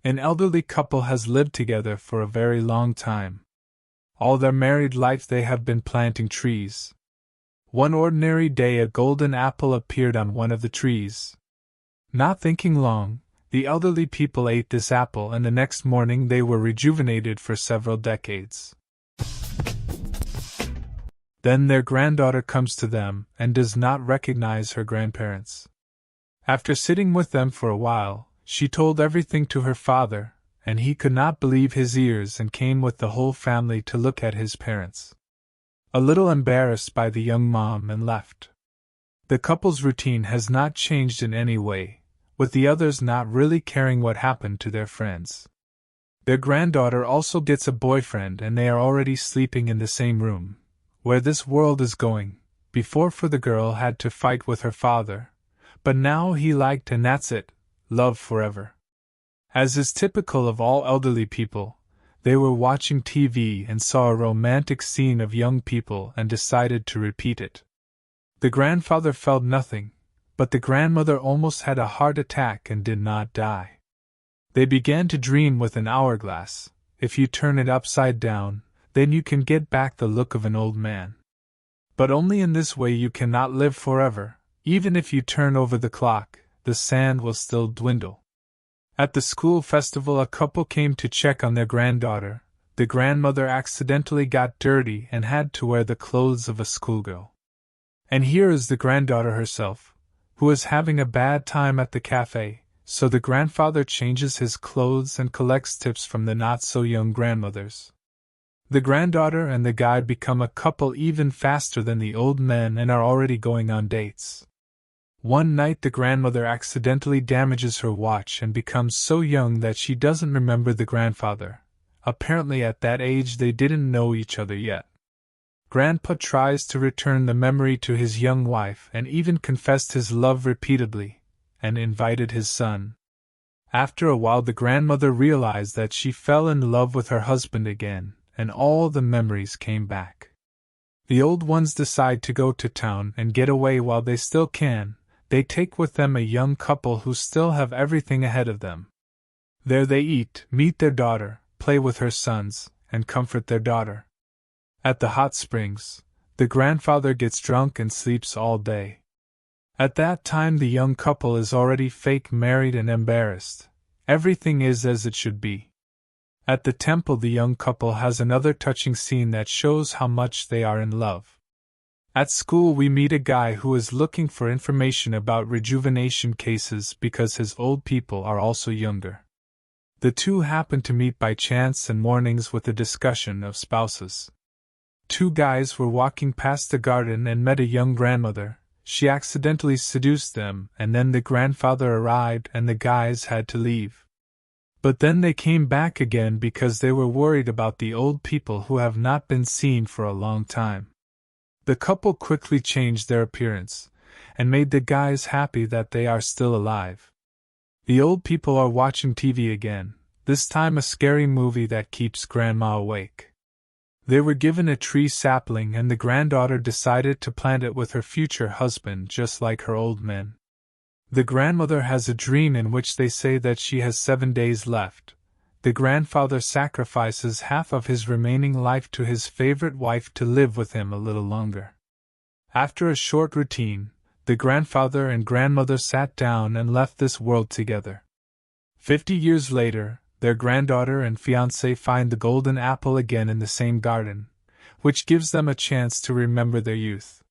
An elderly couple has lived together for a very long time. All their married life they have been planting trees. One ordinary day a golden apple appeared on one of the trees. Not thinking long, the elderly people ate this apple, and the next morning they were rejuvenated for several decades. Then their granddaughter comes to them and does not recognize her grandparents. After sitting with them for a while, she told everything to her father, and he could not believe his ears and came with the whole family to look at his parents. A little embarrassed by the young mom, and left. The couple's routine has not changed in any way, with the others not really caring what happened to their friends. Their granddaughter also gets a boyfriend and they are already sleeping in the same room. Where this world is going, before for the girl had to fight with her father, but now he liked, and that's it, love forever. As is typical of all elderly people, they were watching TV and saw a romantic scene of young people and decided to repeat it. The grandfather felt nothing, but the grandmother almost had a heart attack and did not die. They began to dream with an hourglass. If you turn it upside down, then you can get back the look of an old man. But only in this way you cannot live forever. Even if you turn over the clock, the sand will still dwindle. At the school festival a couple came to check on their granddaughter. The grandmother accidentally got dirty and had to wear the clothes of a schoolgirl. And here is the granddaughter herself, who is having a bad time at the cafe, so the grandfather changes his clothes and collects tips from the not-so-young grandmothers. The granddaughter and the guide become a couple even faster than the old men and are already going on dates. One night the grandmother accidentally damages her watch and becomes so young that she doesn't remember the grandfather. Apparently at that age they didn't know each other yet. Grandpa tries to return the memory to his young wife and even confessed his love repeatedly, and invited his son. After a while the grandmother realized that she fell in love with her husband again, and all the memories came back. The old ones decide to go to town and get away while they still can. They take with them a young couple who still have everything ahead of them. There they eat, meet their daughter, play with her sons, and comfort their daughter. At the hot springs, the grandfather gets drunk and sleeps all day. At that time the young couple is already fake married and embarrassed. Everything is as it should be. At the temple the young couple has another touching scene that shows how much they are in love. At school we meet a guy who is looking for information about rejuvenation cases because his old people are also younger. The two happen to meet by chance and mornings with a discussion of spouses. Two guys were walking past the garden and met a young grandmother. She accidentally seduced them, and then the grandfather arrived and the guys had to leave. But then they came back again because they were worried about the old people who have not been seen for a long time. The couple quickly changed their appearance, and made the guys happy that they are still alive. The old people are watching TV again, this time a scary movie that keeps Grandma awake. They were given a tree sapling and the granddaughter decided to plant it with her future husband just like her old men. The grandmother has a dream in which they say that she has 7 days left. The grandfather sacrifices half of his remaining life to his favorite wife to live with him a little longer. After a short routine, the grandfather and grandmother sat down and left this world together. 50 years later, their granddaughter and fiancé find the golden apple again in the same garden, which gives them a chance to remember their youth.